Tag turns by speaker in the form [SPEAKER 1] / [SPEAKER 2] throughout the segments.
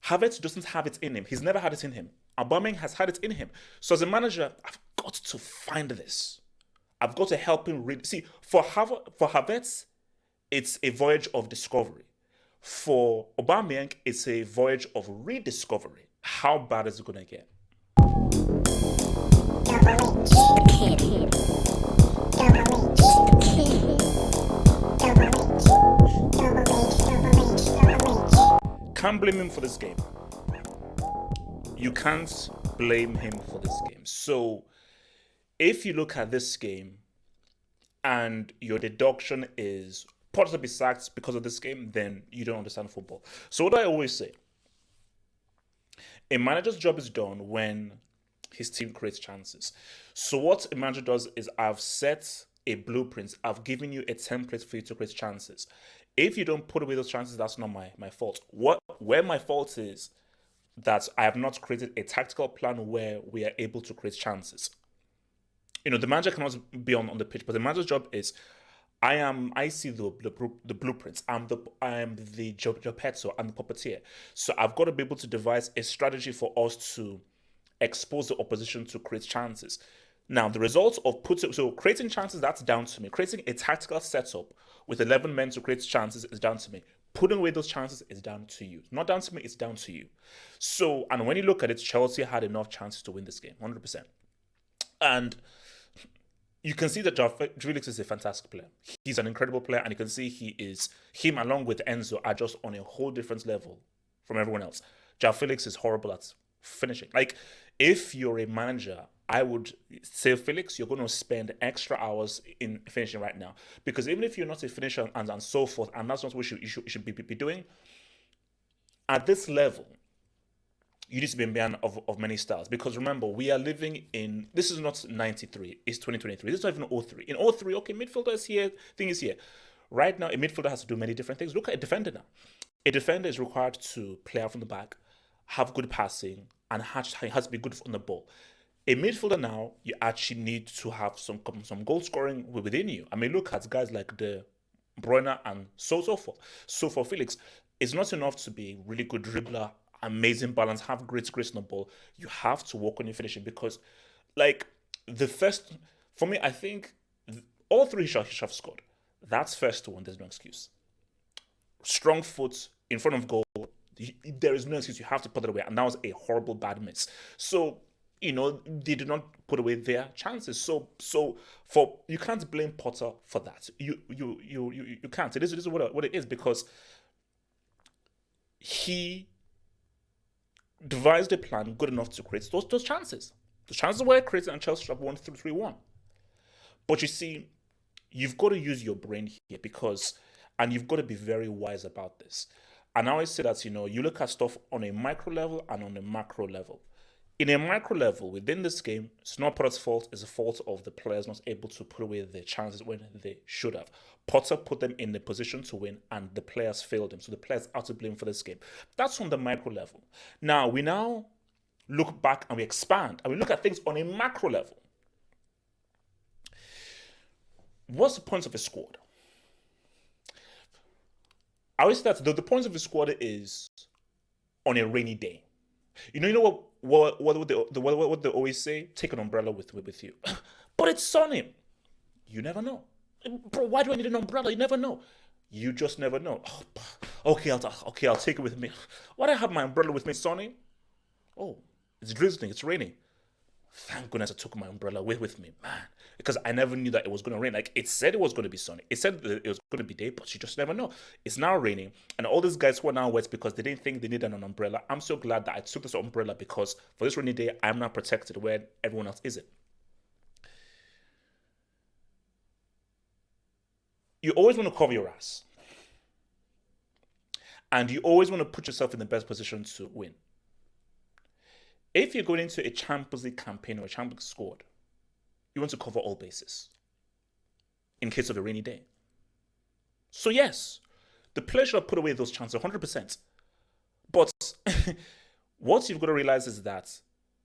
[SPEAKER 1] Havertz doesn't have it in him. He's never had it in him. Aubameyang has had it in him. So as a manager, I've got to find this. I've got to help him read. See, for Havertz, it's a voyage of discovery. For Aubameyang, it's a voyage of rediscovery. How bad is it going to get? Can't blame him for this game. You can't blame him for this game. So, if you look at this game and your deduction is Potter to be sacked because of this game, then you don't understand football. So, what do I always say? A manager's job is done when his team creates chances. So, what a manager does is I've set a blueprint, I've given you a template for you to create chances. If you don't put away those chances, that's not my fault. Where my fault is that I have not created a tactical plan where we are able to create chances. The manager cannot be on the pitch, but the manager's job is I see the blueprints. I am the Geppetto, I'm the puppeteer. So I've got to be able to devise a strategy for us to expose the opposition to create chances. Now, the results of creating chances, that's down to me. Creating a tactical setup with 11 men to create chances is down to me. Putting away those chances is down to you. Not down to me, it's down to you. So, and when you look at it, Chelsea had enough chances to win this game, 100%. And you can see that Felix is a fantastic player. He's an incredible player, and you can see him along with Enzo are just on a whole different level from everyone else. Felix is horrible at finishing. Like, if you're a manager, I would say, Felix, you're going to spend extra hours in finishing right now. Because even if you're not a finisher and so forth, and that's not what you should be doing, at this level, you need to be a man of many styles. Because remember, we are living in, this is not 93, it's 2023. This is not even 03. In 03, okay, midfielder is here, thing is here. Right now, a midfielder has to do many different things. Look at a defender now. A defender is required to play out from the back, have good passing, and has to be good on the ball. A midfielder now, you actually need to have some goal scoring within you. I mean, look at guys like De Bruyne and so forth. So for Felix, it's not enough to be a really good dribbler, amazing balance, have great grace on the ball. You have to work on your finishing because, like, for me, I think all three should have scored. That's first one, there's no excuse. Strong foot in front of goal, there is no excuse. You have to put it away. And that was a horrible, bad miss. So, they did not put away their chances. So you can't blame Potter for that. You can't. It is what it is because he devised a plan good enough to create those chances. The chances were created and Chelsea have won 3-1. But you see, you've got to use your brain here and you've got to be very wise about this. And I always say that, you look at stuff on a micro level and on a macro level. In a micro level, within this game, it's not Potter's fault, it's the fault of the players not able to put away their chances when they should have. Potter put them in the position to win, and the players failed them. So the players are to blame for this game. That's on the micro level. Now, we look back and we expand, and we look at things on a macro level. What's the point of a squad? I always say that the point of a squad is on a rainy day. You know what they always say? Take an umbrella with you. But it's sunny. You never know. Bro, why do I need an umbrella? You never know. You just never know. Okay, I'll take it with me. Why do I have my umbrella with me? Sunny? Oh, it's drizzling. It's raining. Thank goodness I took my umbrella with me, man. Because I never knew that it was going to rain. Like, it said it was going to be sunny. It said that it was going to be day, but you just never know. It's now raining. And all these guys who are now wet because they didn't think they needed an umbrella. I'm so glad that I took this umbrella because for this rainy day, I'm now protected where everyone else isn't. You always want to cover your ass. And you always want to put yourself in the best position to win. If you're going into a Champions League campaign or a Champions League squad, you want to cover all bases in case of a rainy day. So yes, the players should have put away those chances 100%. But what you've got to realize is that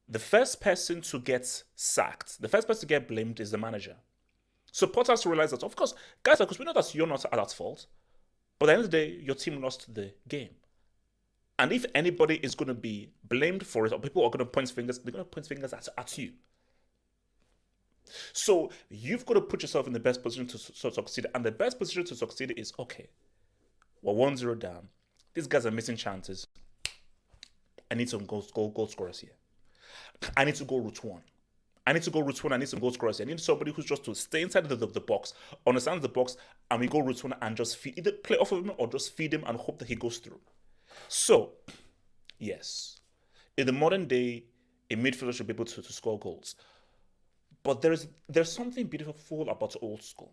[SPEAKER 1] the first person to get sacked, the first person to get blamed is the manager. So Potter has to realize that, of course, guys, because we know that you're not at fault, but at the end of the day, your team lost the game. And if anybody is going to be blamed for it, or people are going to point fingers, they're going to point fingers at you. So you've got to put yourself in the best position to succeed. And the best position to succeed is, okay, we're 1-0 down. These guys are missing chances. I need some goal scorers here. I need to go route one. I need some goal scorers here. I need somebody who's just to stay inside the box, understand the box, and we go route one and just feed, either play off of him or just feed him and hope that he goes through. So, yes, in the modern day, a midfielder should be able to score goals. But there's something beautiful about old school.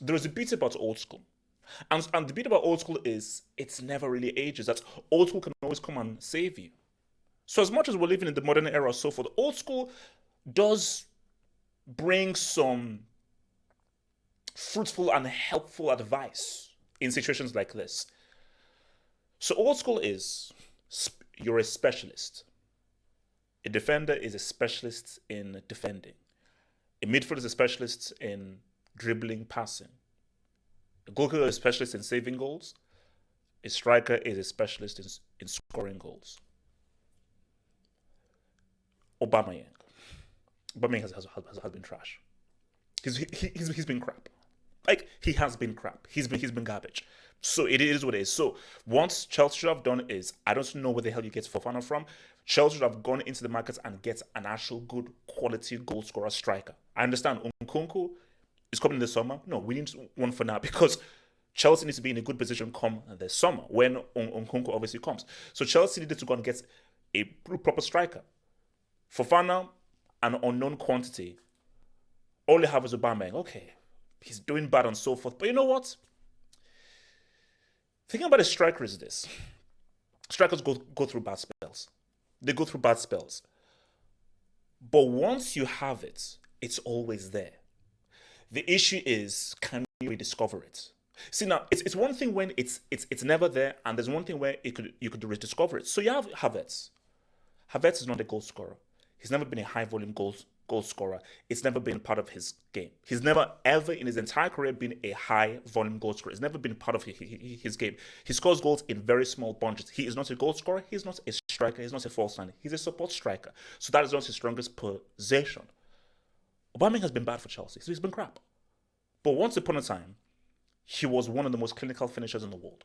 [SPEAKER 1] There is a beauty about old school. And the beauty about old school is it's never really ages. That old school can always come and save you. So as much as we're living in the modern era, so forth, old school does bring some fruitful and helpful advice in situations like this. So old school is, you're a specialist. A defender is a specialist in defending. A midfielder is a specialist in dribbling, passing. A goalkeeper is a specialist in saving goals. A striker is a specialist in scoring goals. Aubameyang has been trash. He's been crap. Like, he has been crap. He's been garbage. So it is what it is. So once Chelsea should have done is, I don't know where the hell you get Fofana from. Chelsea should have gone into the markets and get an actual good quality goal scorer striker. I understand Nkunku is coming this summer. No, we need one for now because Chelsea needs to be in a good position come this summer when Nkunku obviously comes. So Chelsea needed to go and get a proper striker. Fofana, an unknown quantity. All they have is Aubameyang. Okay, he's doing bad and so forth. But you know what? Thinking about a striker is this. Strikers go through bad spells. They go through bad spells. But once you have it, it's always there. The issue is, can you rediscover it? See, now, it's one thing when it's never there, and there's one thing where you could rediscover it. So you have Havertz. Havertz is not a goal scorer. He's never been a high-volume goal scorer. It's never been part of his game. He's never, ever in his entire career been a high-volume goal scorer. It's never been part of his game. He scores goals in very small bunches. He is not a goal scorer. He's not a striker. He's not a false nine. He's a support striker. So that is not his strongest position. Aubameyang has been bad for Chelsea. So he's been crap. But once upon a time, he was one of the most clinical finishers in the world.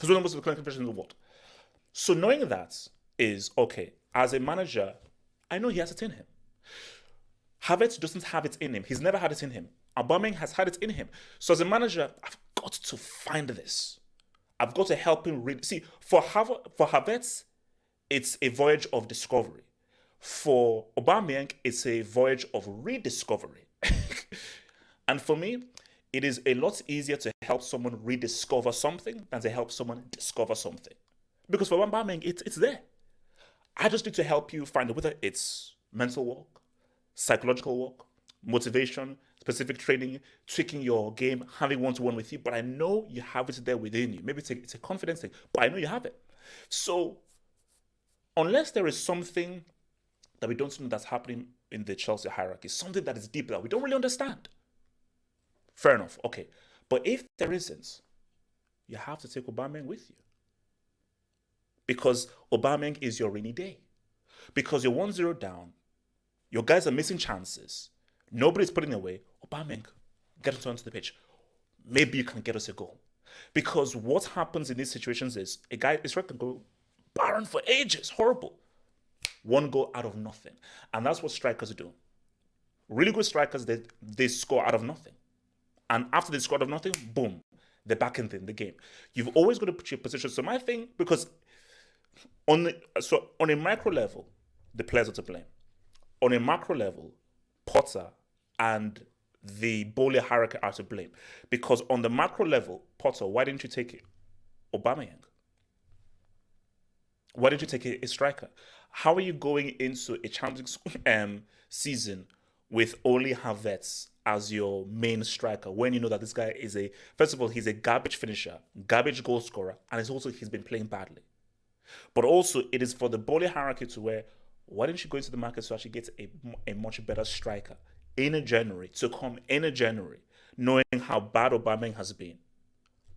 [SPEAKER 1] He's one of the most clinical finishers in the world. So knowing that is, okay, as a manager, I know he has it in him. Havertz doesn't have it in him. He's never had it in him. Aubameyang has had it in him. So as a manager, I've got to find this. I've got to help him read. See, for Havertz, it's a voyage of discovery. For Aubameyang, it's a voyage of rediscovery. And for me, it is a lot easier to help someone rediscover something than to help someone discover something. Because for Aubameyang, it's there. I just need to help you find it, whether it's mental work, psychological work, motivation, specific training, tweaking your game, having one-to-one with you. But I know you have it there within you. Maybe it's a confidence thing, but I know you have it. So unless there is something that we don't know that's happening in the Chelsea hierarchy, something that is deep that we don't really understand, fair enough, okay. But if there isn't, you have to take Aubameyang with you. Because Aubameyang is your rainy day. Because you're 1-0 down, your guys are missing chances, nobody's putting away. Aubameyang, get us onto the pitch. Maybe you can get us a goal. Because what happens in these situations is a guy is ready to go barren for ages, horrible. One goal out of nothing. And that's what strikers do. Really good strikers, they score out of nothing. And after they score out of nothing, boom, they're back in the game. You've always got to put your position. So my thing, because on a micro level, the players are to blame. On a macro level, Potter and the Bowley hierarchy are to blame. Because on the macro level, Potter, why didn't you take Aubameyang? Why didn't you take a striker? How are you going into a Champions League season with only Havertz as your main striker when you know that this guy is first of all, he's a garbage finisher, garbage goal scorer, and he's been playing badly. But also, it is for the Bowley hierarchy to where, why didn't you go into the market to actually get a much better striker in January, to come in January, knowing how bad Aubameyang has been?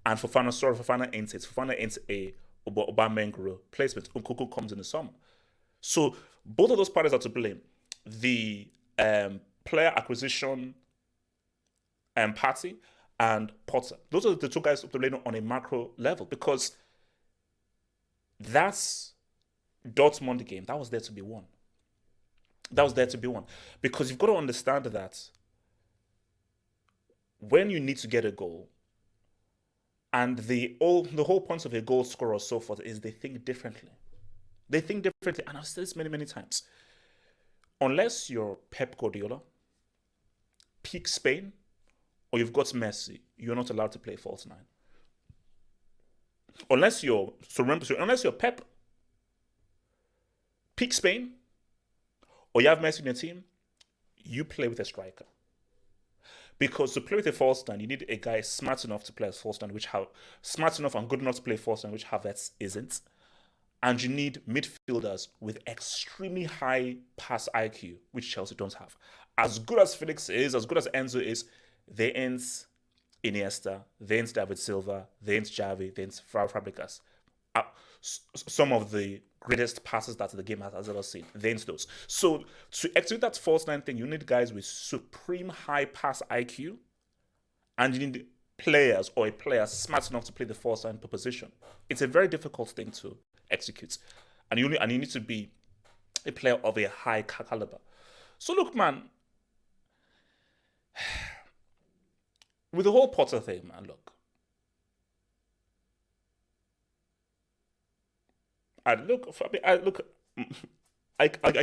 [SPEAKER 1] And Fofana ain't it. Fofana ain't a Aubameyang replacement. Nkunku comes in the summer. So both of those parties are to blame. The player acquisition party and Potter. Those are the two guys to blame on a macro level because that's Dortmund game. That was there to be won. That was there to be won. Because you've got to understand that when you need to get a goal, and the whole point of a goal scorer or so forth is they think differently. They think differently, and I've said this many, many times. Unless you're Pep Guardiola, peak Spain, or you've got Messi, you're not allowed to play false nine. Unless you're Pep, peak Spain, or you have Messi in your team, you play with a striker. Because to play with a false nine, you need a guy smart enough to play as false nine, smart enough and good enough to play false nine, which Havertz isn't. And you need midfielders with extremely high pass IQ, which Chelsea don't have. As good as Felix is, as good as Enzo is, they ain't Iniesta, they ain't David Silva, they ain't Xavi, they ain't Fabregas. Some of the greatest passes that the game has ever seen. They ain't those. So to execute that false nine thing, you need guys with supreme high pass IQ, and you need players or a player smart enough to play the false nine per position. It's a very difficult thing to execute, and you need to be a player of a high caliber. So look, man, with the whole Potter thing, man, look. I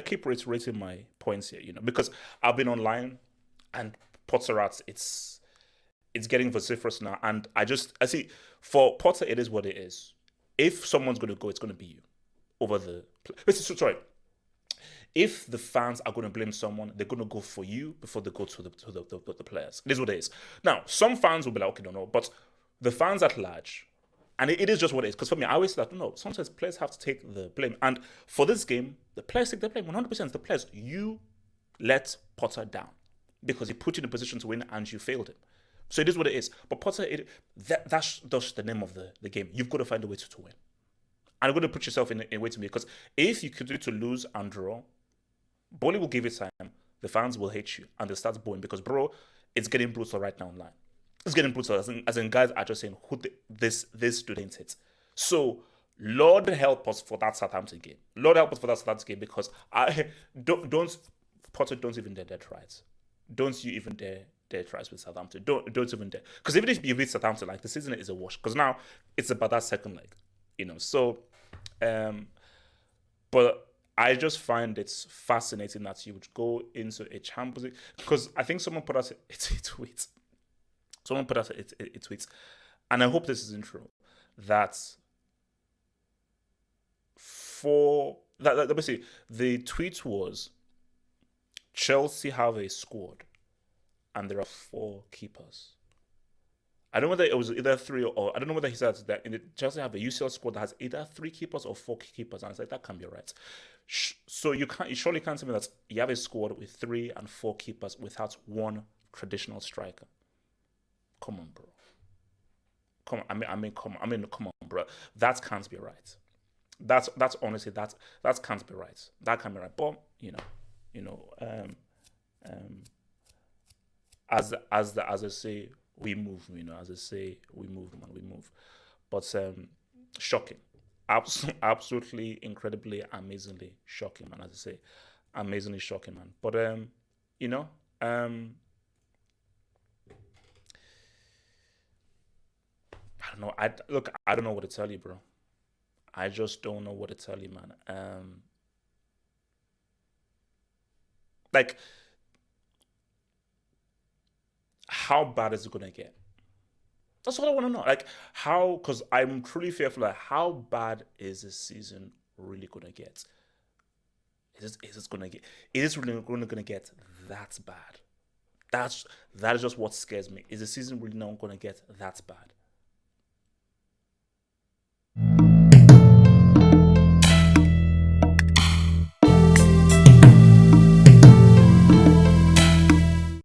[SPEAKER 1] keep reiterating my points here, because I've been online and Potterats, it's getting vociferous now, and I see for Potter it is what it is. If someone's going to go, it's going to be you over the. Sorry, if the fans are going to blame someone, they're going to go for you before they go to the players. It is what it is. Now, some fans will be like, okay, no, but the fans at large. And it is just what it is. Because for me, I always say that, no, sometimes players have to take the blame. And for this game, the players take the blame. 100% the players. You let Potter down because he put you in a position to win and you failed him. So it is what it is. But Potter, that's just the name of the game. You've got to find a way to win. And you're going to put yourself in a way to win. Because if you continue to lose and draw, Bolly will give it time. The fans will hate you. And they'll start booing. Because, bro, it's getting brutal right now online. It's getting brutal, as in guys are just saying, this dude ain't it. So, Lord help us for that Southampton game. Lord help us for that Southampton game because Potter don't even dare try it. Don't you even dare try it with Southampton. Don't even dare. Because even if you beat Southampton, like the season is a wash. Because now it's about that second leg, So, but I just find it's fascinating that you would go into a Champions League because I think someone put out a tweet. Someone put out a tweet, and I hope this isn't true. Let me see. The tweet was Chelsea have a squad, and there are 4 keepers. I don't know whether it was either 3 or I don't know whether he said that Chelsea have a UCL squad that has either 3 keepers or 4 keepers, and I said that can't be right. So you surely can't tell me that you have a squad with 3 and 4 keepers without one traditional striker. Come on, bro. Come on. Come on, bro. That can't be right. That's honestly that can't be right. That can't be right. But as I say, we move. As I say, we move, man. We move. But shocking, absolutely, incredibly, amazingly shocking, man. As I say, amazingly shocking, man. But I don't know. I don't know what to tell you, bro. I just don't know what to tell you, man. Like, how bad is it gonna get? That's all I want to know. Like, how? Because I'm truly fearful. Like, how bad is this season really gonna get? Is it gonna get? Is it really gonna get that bad? That is just what scares me. Is the season really not gonna get that bad?